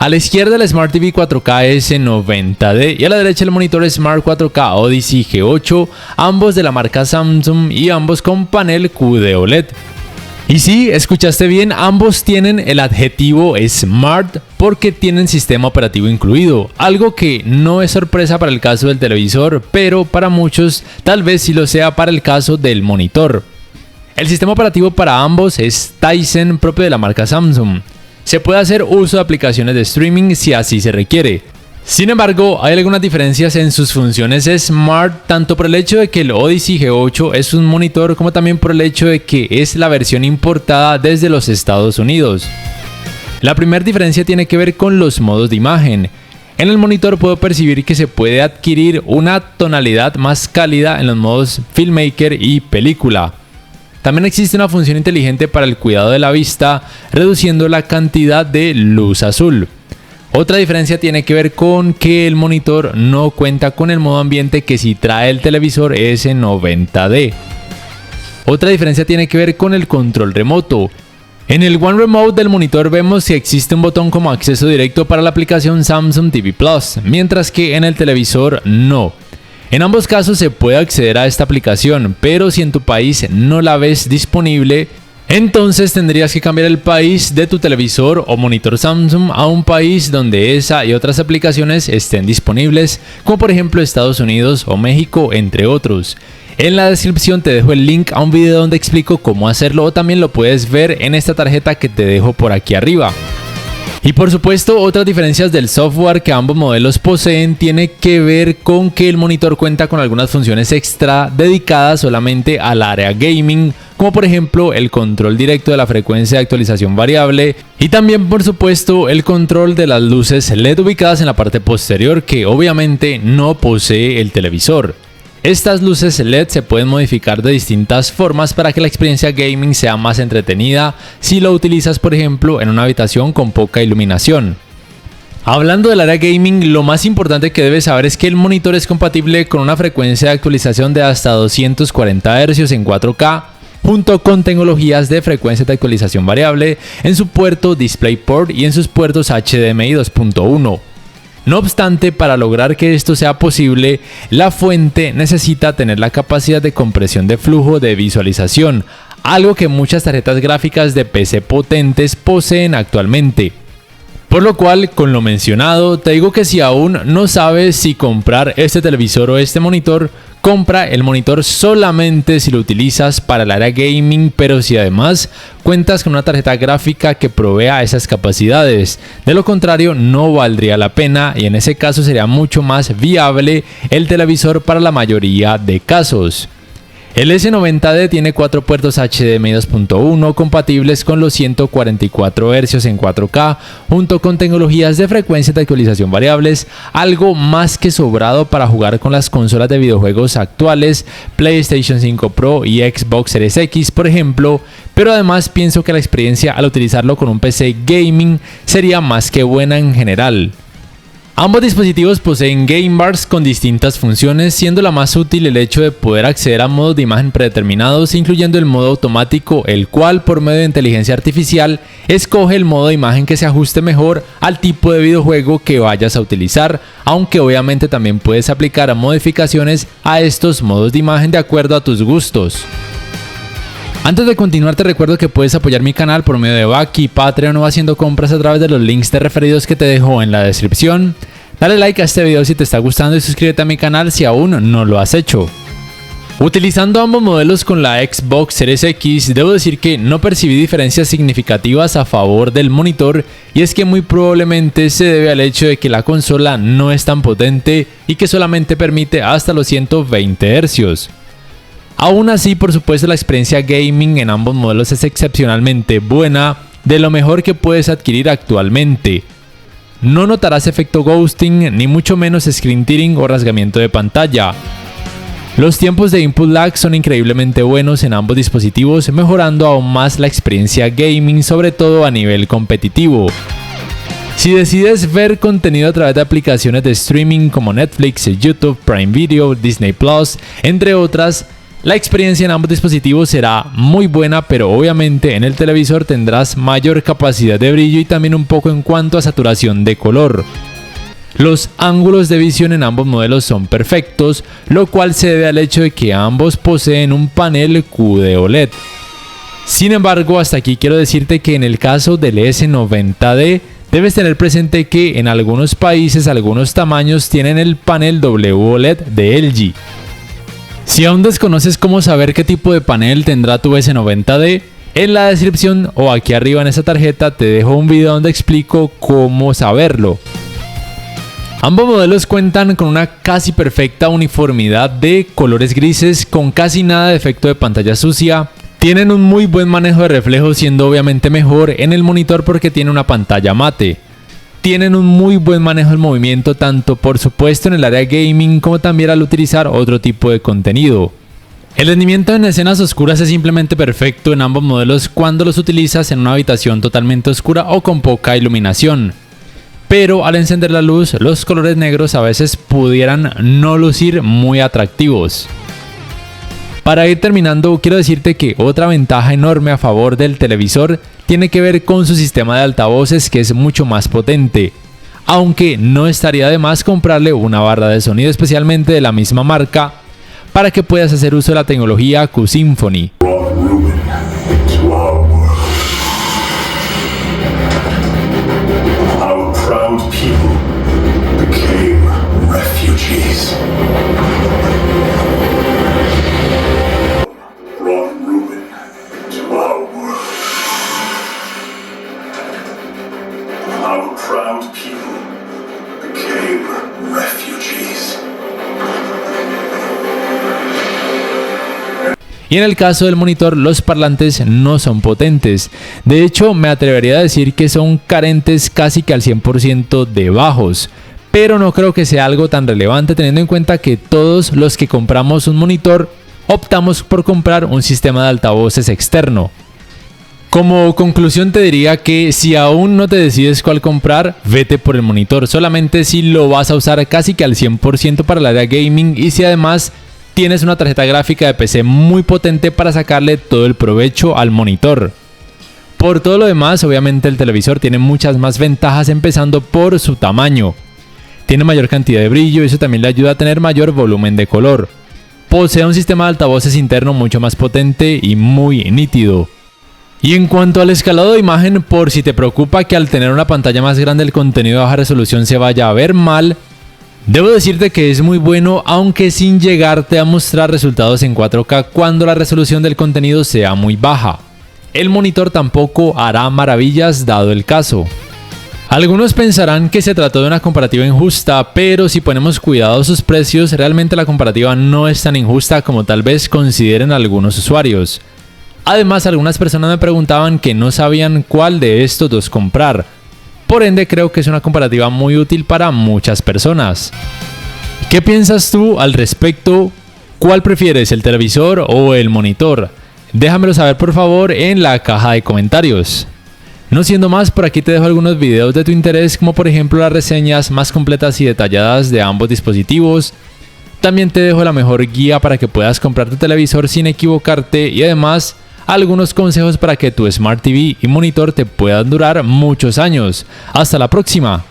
A la izquierda el Smart TV 4K S90D y a la derecha el monitor Smart 4K Odyssey G8, ambos de la marca Samsung y ambos con panel QD OLED. Y sí, escuchaste bien, ambos tienen el adjetivo Smart porque tienen sistema operativo incluido, algo que no es sorpresa para el caso del televisor, pero para muchos tal vez sí lo sea para el caso del monitor. El sistema operativo para ambos es Tizen, propio de la marca Samsung. Se puede hacer uso de aplicaciones de streaming si así se requiere. Sin embargo, hay algunas diferencias en sus funciones Smart, tanto por el hecho de que el Odyssey G8 es un monitor como también por el hecho de que es la versión importada desde los Estados Unidos. La primera diferencia tiene que ver con los modos de imagen. En el monitor puedo percibir que se puede adquirir una tonalidad más cálida en los modos Filmmaker y Película. También existe una función inteligente para el cuidado de la vista, reduciendo la cantidad de luz azul. Otra diferencia tiene que ver con que el monitor no cuenta con el modo ambiente que sí trae el televisor S90D. Otra diferencia tiene que ver con el control remoto. En el One Remote del monitor vemos que existe un botón como acceso directo para la aplicación Samsung TV Plus, mientras que en el televisor no. En ambos casos se puede acceder a esta aplicación, pero si en tu país no la ves disponible, entonces tendrías que cambiar el país de tu televisor o monitor Samsung a un país donde esa y otras aplicaciones estén disponibles, como por ejemplo Estados Unidos o México, entre otros. En la descripción te dejo el link a un video donde explico cómo hacerlo, o también lo puedes ver en esta tarjeta que te dejo por aquí arriba. Y por supuesto, otras diferencias del software que ambos modelos poseen tiene que ver con que el monitor cuenta con algunas funciones extra dedicadas solamente al área gaming, como por ejemplo el control directo de la frecuencia de actualización variable y también por supuesto el control de las luces LED ubicadas en la parte posterior, que obviamente no posee el televisor. Estas luces LED se pueden modificar de distintas formas para que la experiencia gaming sea más entretenida si lo utilizas por ejemplo en una habitación con poca iluminación. Hablando del área gaming, lo más importante que debes saber es que el monitor es compatible con una frecuencia de actualización de hasta 240 Hz en 4K, junto con tecnologías de frecuencia de actualización variable en su puerto DisplayPort y en sus puertos HDMI 2.1. No obstante, para lograr que esto sea posible, la fuente necesita tener la capacidad de compresión de flujo de visualización, algo que muchas tarjetas gráficas de PC potentes poseen actualmente. Por lo cual, con lo mencionado, te digo que si aún no sabes si comprar este televisor o este monitor, compra el monitor solamente si lo utilizas para el área gaming, pero si además cuentas con una tarjeta gráfica que provea esas capacidades. De lo contrario, no valdría la pena y en ese caso sería mucho más viable el televisor para la mayoría de casos. El S90D tiene 4 puertos HDMI 2.1 compatibles con los 144 Hz en 4K, junto con tecnologías de frecuencia de actualización variables, algo más que sobrado para jugar con las consolas de videojuegos actuales, PlayStation 5 Pro y Xbox Series X por ejemplo, pero además pienso que la experiencia al utilizarlo con un PC gaming sería más que buena en general. Ambos dispositivos poseen game bars con distintas funciones, siendo la más útil el hecho de poder acceder a modos de imagen predeterminados, incluyendo el modo automático, el cual por medio de inteligencia artificial escoge el modo de imagen que se ajuste mejor al tipo de videojuego que vayas a utilizar, aunque obviamente también puedes aplicar modificaciones a estos modos de imagen de acuerdo a tus gustos. Antes de continuar te recuerdo que puedes apoyar mi canal por medio de Baki, Patreon o haciendo compras a través de los links de referidos que te dejo en la descripción. Dale like a este video si te está gustando y suscríbete a mi canal si aún no lo has hecho. Utilizando ambos modelos con la Xbox Series X, debo decir que no percibí diferencias significativas a favor del monitor, y es que muy probablemente se debe al hecho de que la consola no es tan potente y que solamente permite hasta los 120 Hz. Aún así, por supuesto, la experiencia gaming en ambos modelos es excepcionalmente buena, de lo mejor que puedes adquirir actualmente. No notarás efecto ghosting, ni mucho menos screen tearing o rasgamiento de pantalla. Los tiempos de input lag son increíblemente buenos en ambos dispositivos, mejorando aún más la experiencia gaming, sobre todo a nivel competitivo. Si decides ver contenido a través de aplicaciones de streaming como Netflix, YouTube, Prime Video, Disney Plus, entre otras, La experiencia en ambos dispositivos será muy buena, pero obviamente en el televisor tendrás mayor capacidad de brillo y también un poco en cuanto a saturación de color. Los ángulos de visión en ambos modelos son perfectos, lo cual se debe al hecho de que ambos poseen un panel QD-OLED. Sin embargo, hasta aquí quiero decirte que en el caso del S90D debes tener presente que en algunos países algunos tamaños tienen el panel WOLED de LG. Si aún desconoces cómo saber qué tipo de panel tendrá tu S90D, en la descripción o aquí arriba en esta tarjeta te dejo un video donde explico cómo saberlo. Ambos modelos cuentan con una casi perfecta uniformidad de colores grises con casi nada de efecto de pantalla sucia. Tienen un muy buen manejo de reflejos, siendo obviamente mejor en el monitor porque tiene una pantalla mate. Tienen un muy buen manejo del movimiento tanto por supuesto en el área gaming como también al utilizar otro tipo de contenido. El rendimiento en escenas oscuras es simplemente perfecto en ambos modelos cuando los utilizas en una habitación totalmente oscura o con poca iluminación. Pero al encender la luz, los colores negros a veces pudieran no lucir muy atractivos. Para ir terminando, quiero decirte que otra ventaja enorme a favor del televisor tiene que ver con su sistema de altavoces, que es mucho más potente. Aunque no estaría de más comprarle una barra de sonido especialmente de la misma marca para que puedas hacer uso de la tecnología Q-Symphony. Y en el caso del monitor, los parlantes no son potentes. De hecho, me atrevería a decir que son carentes casi que al 100% de bajos. Pero no creo que sea algo tan relevante teniendo en cuenta que todos los que compramos un monitor optamos por comprar un sistema de altavoces externo. Como conclusión te diría que si aún no te decides cuál comprar, vete por el monitor. Solamente si lo vas a usar casi que al 100% para el área gaming y si además tienes una tarjeta gráfica de PC muy potente para sacarle todo el provecho al monitor. Por todo lo demás, obviamente el televisor tiene muchas más ventajas, empezando por su tamaño. Tiene mayor cantidad de brillo y eso también le ayuda a tener mayor volumen de color. Posee un sistema de altavoces interno mucho más potente y muy nítido. Y en cuanto al escalado de imagen, por si te preocupa que al tener una pantalla más grande el contenido de baja resolución se vaya a ver mal, debo decirte que es muy bueno, aunque sin llegarte a mostrar resultados en 4K cuando la resolución del contenido sea muy baja. El monitor tampoco hará maravillas dado el caso. Algunos pensarán que se trató de una comparativa injusta, pero si ponemos cuidado a sus precios, realmente la comparativa no es tan injusta como tal vez consideren algunos usuarios. Además, algunas personas me preguntaban que no sabían cuál de estos dos comprar. Por ende, creo que es una comparativa muy útil para muchas personas. ¿Qué piensas tú al respecto? ¿Cuál prefieres, el televisor o el monitor? Déjamelo saber por favor en la caja de comentarios. No siendo más, por aquí te dejo algunos videos de tu interés, como por ejemplo las reseñas más completas y detalladas de ambos dispositivos. También te dejo la mejor guía para que puedas comprar tu televisor sin equivocarte y además algunos consejos para que tu Smart TV y monitor te puedan durar muchos años. Hasta la próxima.